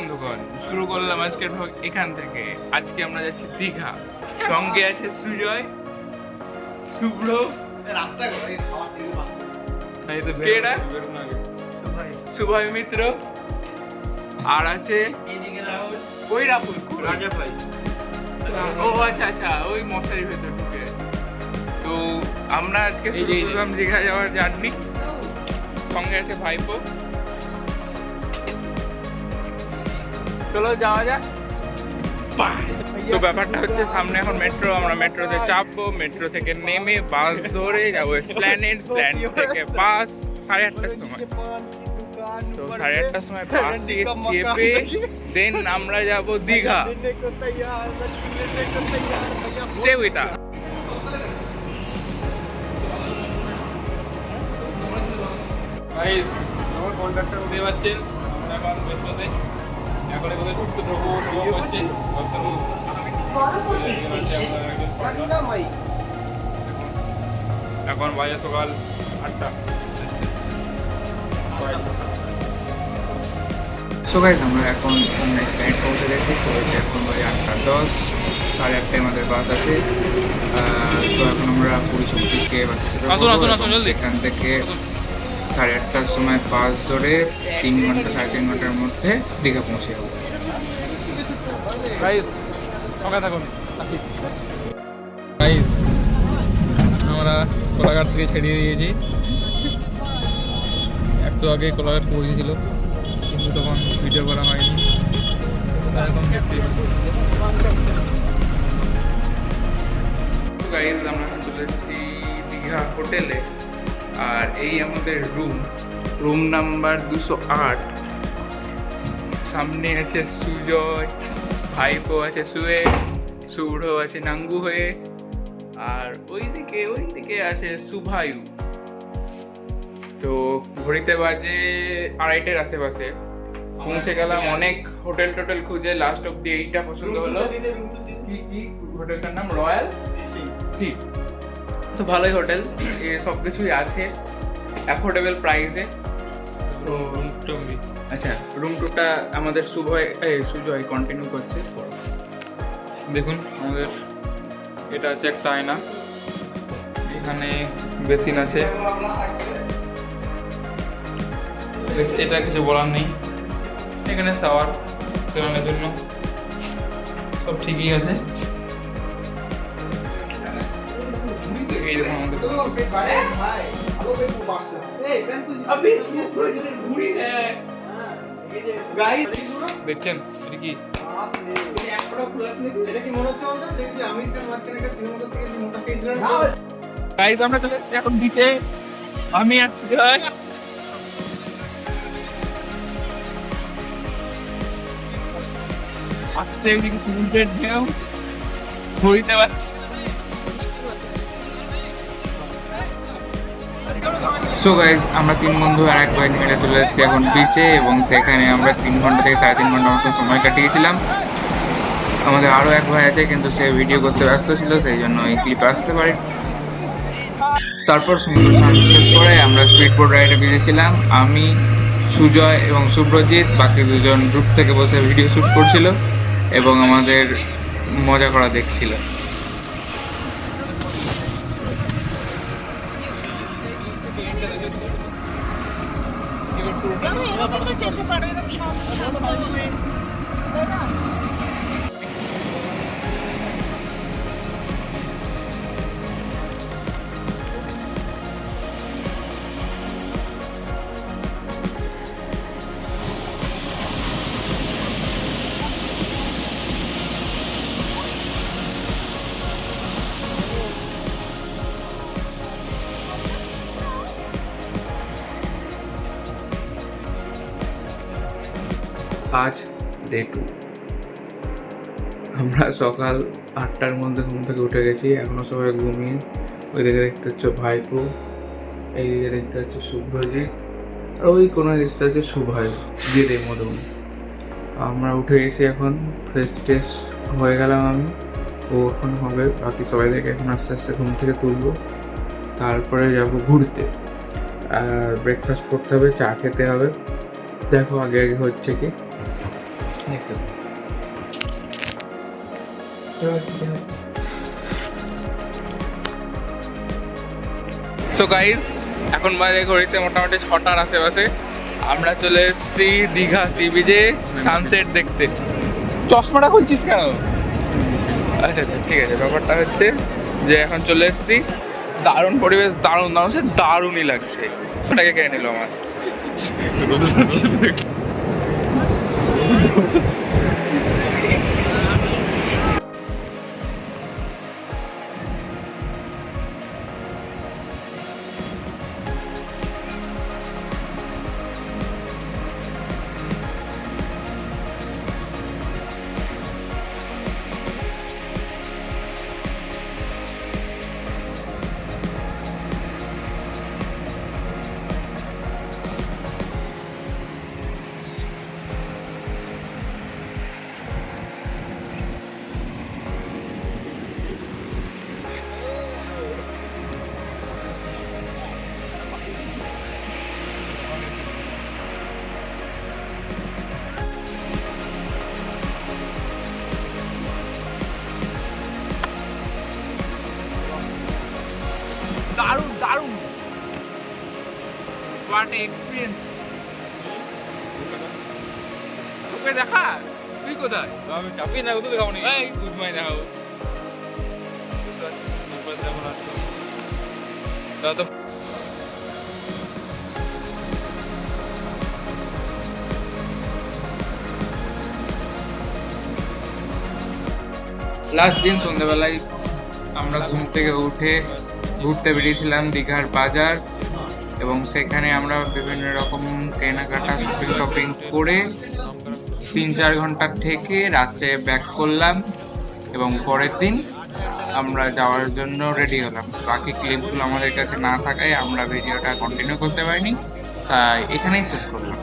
বন্ধুগণ, শুরু করলাম আজকের ভ্লগ এখান থেকে। আজকে আমরা যাচ্ছি দীঘা। সঙ্গে আছে সুজয়, শুভ্র, শুভয় মিত্র, আর আছে ওই রাহুল রাজা ভাই। ও আচ্ছা আচ্ছা, ওই মশারির ভেতর ঢুকে আছে। তো আমরা আজকে শুরু করলাম দীঘা যাওয়ার জার্নি। সঙ্গে আছে ভাইপো। চলো যাওয়া যাক। তো ব্যাপারটা হচ্ছে, সামনে এখন মেট্রো, আমরা মেট্রোতে চাপবো, মেট্রো থেকে নেমে বাস ধরে যাবো এসপ্ল্যানেড, এসপ্ল্যানেড থেকে বাস 8:30টার সময়। তো 8:30টার সময় বাসে চেপে দেন আমরা যাব Digha. Stay with us. Guys, আমার কন্ট্রাক্টর উঠে যাচ্ছেন এখন মেট্রোতে। এখন এখানে ঘুরতে ঢোকবো, হচ্ছে এখন বাজে সকাল 8টা। সো গাইস, আমরা এখন নেক্সট লাইন পৌঁছে গেছি। তো এখন বাজে 8:10, 8:30টায় আমাদের বাস আছে। তো এখন আমরা পুরী শক্তিকে বাসে এখান থেকে 8:30টার সময় বাস ধরে 3 ঘন্টা 3.5 ঘন্টার মধ্যে দীঘা পৌঁছে যাবো। গাইস আমরা কোলাঘাট থেকে ছেড়ে দিয়েছি। একটু আগে কোলাঘাট পৌঁছেছিল, কিন্তু তখন ভিডিও করা হয়নি। এখন দেখতে গাইস, আমরা চলে এসেছি দীঘা হোটেলে। আর এই আমাদের রুম নাম্বার 208। সামনে আছে সুজয়, ভাইপো আছে শুয়ে, শুভ্র আছে নাঙ্গু হয়ে, আর ওইদিকে আছে শুভায়ু। তো ঘড়িতে বাজে 2:30টার আশেপাশে পৌঁছে গেলাম। অনেক হোটেল টোটেল খুঁজে লাস্ট অব্দি এইটা পছন্দ হলো। কি হোটেলটার নাম? Royal Sea. তো ভালোই হোটেল, সব কিছুই আছে অ্যাফোর্ডেবল প্রাইসে। তো আচ্ছা, রুম টুরটা আমাদের সুজয় কন্টিনিউ করছে। দেখুন, আমাদের এটা আছে একটা আয়না, এখানে বেসিন আছে, এটা কিছু বলার নেই। এখানে শাওয়ার সেলানোর জন্য সব ঠিকই আছে। এই দেখুন আমাদের দেখছেন এটা কি? গাইস, আমরা চলে এসেছি এখন বিচে। আমি আর সুজয়। আসছে এদিকে সমুদ্রের ঢেউ, ঘুরিতে পারে। সো গাইজ, আমরা 3 বন্ধু আর এক ভাই মিলে চলে এসেছি এখন বিচে, এবং সেখানে আমরা 3 ঘন্টা থেকে 3.5 ঘন্টা মতো সময় কাটিয়েছিলাম। আমাদের আরও এক ভাই আছে, কিন্তু সে ভিডিও করতে ব্যস্ত ছিল, সেই জন্য এই ক্লিপে আসতে পারি। তারপর সমুদ্র স্নান শেষ করে আমরা স্পিড বোট রাইডে বেরিয়েছিলাম। আমি, সুজয় এবং শুভ্রজিৎ, বাকি দুজন গ্রুপ থেকে বসে ভিডিও শ্যুট করছিল এবং আমাদের মজা করা দেখছিল। আজ ডে 2। আমরা সকাল 8টার মধ্যে ঘুম থেকে উঠে গেছি, এখনও সবাই ঘুমিয়ে। ওইদিকে দেখতে হচ্ছে ভাইপো, এইদিকে দেখতে হচ্ছে শুভ্রজিৎ, আর ওই কোনো দেখতে হচ্ছে শুভায়ু দিয়ে মধুন। আমরা উঠে গেছি এখন, ফ্রেশ ট্রেশ হয়ে গেলাম আমি, ও এখন হবে। বাকি সবাইদেরকে এখন আস্তে আস্তে ঘুম থেকে তুলবো, তারপরে যাব ঘুরতে। আর ব্রেকফাস্ট করতে হবে, চা খেতে হবে। দেখো আগে হচ্ছে কি। সো গাইস, এখন বাজে ঘড়িতে মোটামুটি 6টার আশেপাশে। আমরা চলে এসেছি দীঘা সি বিচে সানসেট দেখতে। চশমাটা খুলছিস কেন? আচ্ছা আচ্ছা, ঠিক আছে। ব্যাপারটা হচ্ছে যে এখন চলে এসেছি, দারুণ পরিবেশ, দারুণ দারুণ, সে দারুণই লাগছে। ওটাকে কেড়ে নিল আমার। দারুণ দারুণ, হোয়াট এক্সপিরিয়েন্স। তোকে দেখা, তুই কোথায়? আমি চাপি না, কোথাও দেখাবো নি। এই তুই দেখাবো তো। লাস্ট দিন সন্ধ্যাবেলায় আমরা ঘুম থেকে উঠে ঘুরতে বেরিয়েছিলাম দীঘার বাজার, এবং সেখানে আমরা বিভিন্ন রকম কেনাকাটা শপিং করে 3-4 ঘন্টা থেকে রাত্রে ব্যাক করলাম, এবং পরের দিন আমরা যাওয়ার জন্য রেডি হলাম। বাকি ক্লিপগুলো আমাদের কাছে না থাকায় আমরা ভিডিওটা কন্টিনিউ করতে পারিনি, তাই এখানেই শেষ করলাম।